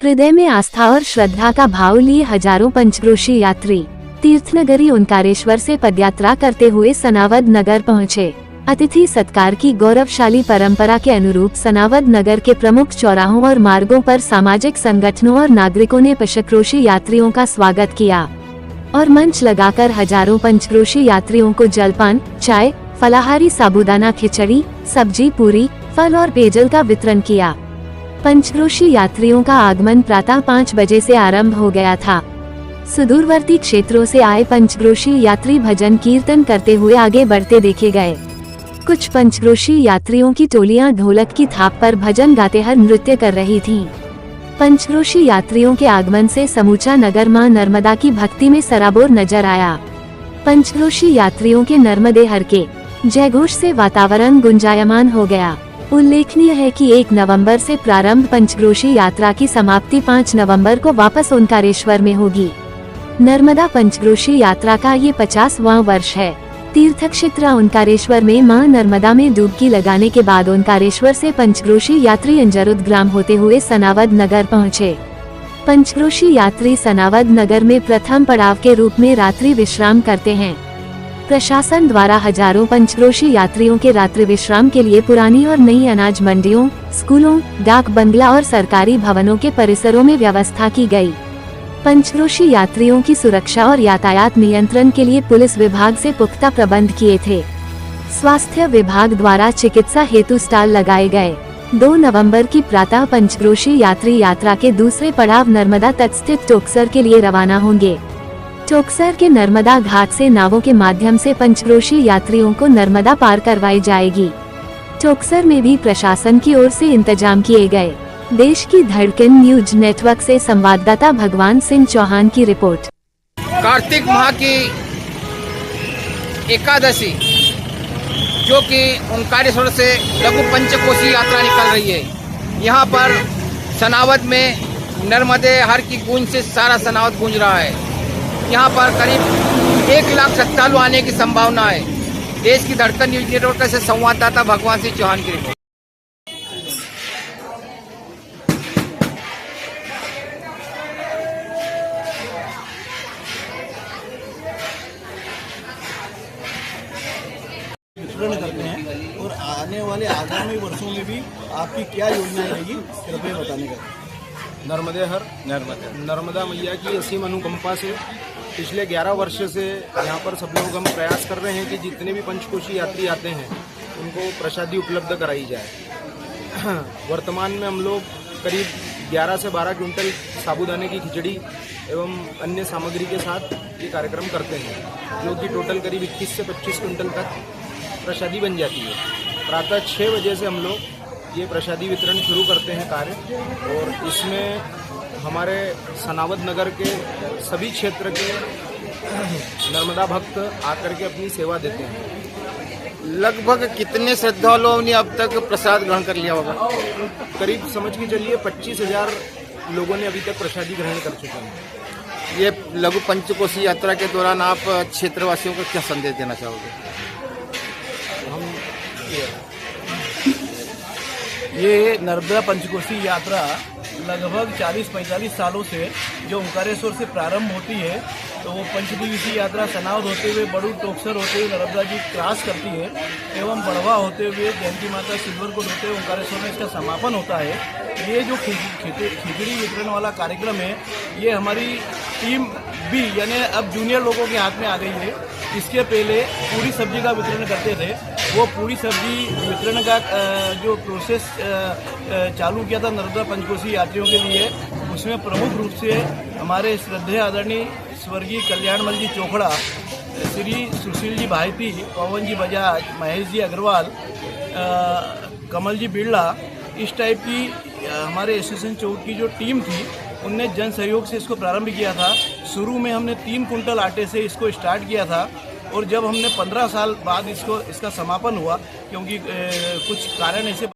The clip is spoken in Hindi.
हृदय में आस्था और श्रद्धा का भाव लिए हजारों पंचक्रोशी यात्री तीर्थनगरी ओंकारेश्वर से पदयात्रा करते हुए सनावद नगर पहुँचे। अतिथि सत्कार की गौरवशाली परंपरा के अनुरूप सनावद नगर के प्रमुख चौराहों और मार्गों पर सामाजिक संगठनों और नागरिकों ने पंचक्रोशी यात्रियों का स्वागत किया और मंच लगाकर हजारों पंचक्रोशी यात्रियों को जलपान, चाय, फलाहारी साबूदाना खिचड़ी, सब्जी, पूरी, फल और पेयजल का वितरण किया। पंचक्रोशी यात्रियों का आगमन प्रातः 5 बजे से आरंभ हो गया था। सुदूरवर्ती क्षेत्रों से आए पंचक्रोशी यात्री भजन कीर्तन करते हुए आगे बढ़ते देखे गए। कुछ पंचक्रोशी यात्रियों की टोलियां ढोलक की थाप पर भजन गाते हुए नृत्य कर रही थीं। पंचक्रोशी यात्रियों के आगमन से समूचा नगर मां नर्मदा की भक्ति में सराबोर नजर आया। पंचक्रोशी यात्रियों के नर्मदे हर के जयघोष से वातावरण गुंजायमान हो गया। उल्लेखनीय है कि 1 नवंबर से प्रारंभ पंचक्रोशी यात्रा की समाप्ति 5 नवंबर को वापस ओंकारेश्वर में होगी। नर्मदा पंचक्रोशी यात्रा का ये 50वां वर्ष है। तीर्थ क्षेत्र ओंकारेश्वर में मां नर्मदा में डुबकी लगाने के बाद ओंकारेश्वर से पंचक्रोशी यात्री अंजरुद्ग्राम होते हुए सनावद नगर पहुँचे। पंचक्रोशी यात्री सनावद नगर में प्रथम पड़ाव के रूप में रात्रि विश्राम करते हैं। प्रशासन द्वारा हजारों पंचक्रोशी यात्रियों के रात्रि विश्राम के लिए पुरानी और नई अनाज मंडियों, स्कूलों, डाक बंगला और सरकारी भवनों के परिसरों में व्यवस्था की गई। पंचक्रोशी यात्रियों की सुरक्षा और यातायात नियंत्रण के लिए पुलिस विभाग से पुख्ता प्रबंध किए थे। स्वास्थ्य विभाग द्वारा चिकित्सा हेतु स्टॉल लगाए गए। 2 नवंबर की प्रातः पंचक्रोशी यात्री यात्रा के दूसरे पड़ाव नर्मदा तट स्थित टोकसर के लिए रवाना होंगे। टोकसर के नर्मदा घाट से नावों के माध्यम से पंचक्रोशी यात्रियों को नर्मदा पार करवाई जाएगी। टोकसर में भी प्रशासन की ओर से इंतजाम किए गए। देश की धड़कन न्यूज नेटवर्क से संवाददाता भगवान सिंह चौहान की रिपोर्ट। कार्तिक माह की एकादशी जो कि ओंकारेश्वर से लघु पंचकोशी यात्रा निकल रही है, यहाँ पर सनावद में नर्मदे हर की गूंज से सारा सनावद गूंज रहा है। यहाँ पर करीब 1 लाख श्रद्धालु आने की संभावना है। देश की धड़कन न्यूज नेटवर्क से संवाददाता भगवान सिंह चौहान की रिपोर्ट। वितरण करते हैं और आने वाले आगामी वर्षों में भी आपकी क्या योजनाएं रहेगी, कृपया बताने का। नर्मदा मैया की असीम अनुकंपा से पिछले 11 वर्ष से यहाँ पर सब लोग हम प्रयास कर रहे हैं कि जितने भी पंचकोशी यात्री आते हैं उनको प्रसादी उपलब्ध कराई जाए। वर्तमान में हम लोग करीब 11 से 12 क्विंटल साबूदाने की खिचड़ी एवं अन्य सामग्री के साथ ये कार्यक्रम करते हैं, जो कि टोटल करीब 21 से 25 क्विंटल तक प्रसादी बन जाती है। प्रातः 6 बजे से हम लोग ये प्रसादी वितरण शुरू करते हैं कार्य, और इसमें हमारे सनावद नगर के सभी क्षेत्र के नर्मदा भक्त आकर के अपनी सेवा देते हैं। लगभग कितने श्रद्धालुओं ने अब तक प्रसाद ग्रहण कर लिया होगा? करीब समझ के चलिए 25,000 लोगों ने अभी तक प्रसादी ग्रहण कर चुके हैं। ये लघु पंचकोशी यात्रा के दौरान आप क्षेत्रवासियों को क्या संदेश देना चाहोगे? ये नर्मदा पंचकोशी यात्रा लगभग 40-45 सालों से जो ओंकारेश्वर से प्रारंभ होती है, तो वो पंचदिवसीय यात्रा सनावद होते हुए बड़ू टोकसर होते हुए नर्मदा जी क्रॉस करती है एवं बढ़वा होते हुए जयंती माता सिल्वरकोट होते हुए ओंकारेश्वर में इसका समापन होता है। ये जो खिचड़ी वितरण वाला कार्यक्रम है, ये हमारी टीम भी यानी अब जूनियर लोगों के हाथ में आ गई है। इसके पहले पूरी सब्जी का वितरण करते थे। वो पूरी सब्जी वितरण का जो प्रोसेस चालू किया था नर्मदा पंचकोशी यात्रियों के लिए, उसमें प्रमुख रूप से हमारे श्रद्धेय आदरणीय स्वर्गीय कल्याणमल जी चोखड़ा, श्री सुशील जी भाईती, पवन जी बजाज, महेश जी अग्रवाल, कमल जी बिरला, इस टाइप की हमारे एसोसिएशन चौक की जो टीम थी, उनने जन सहयोग से इसको प्रारंभ किया था। शुरू में हमने 3 कुंटल आटे से इसको स्टार्ट किया था, और जब हमने 15 साल बाद इसका समापन हुआ, क्योंकि कुछ कारण ऐसे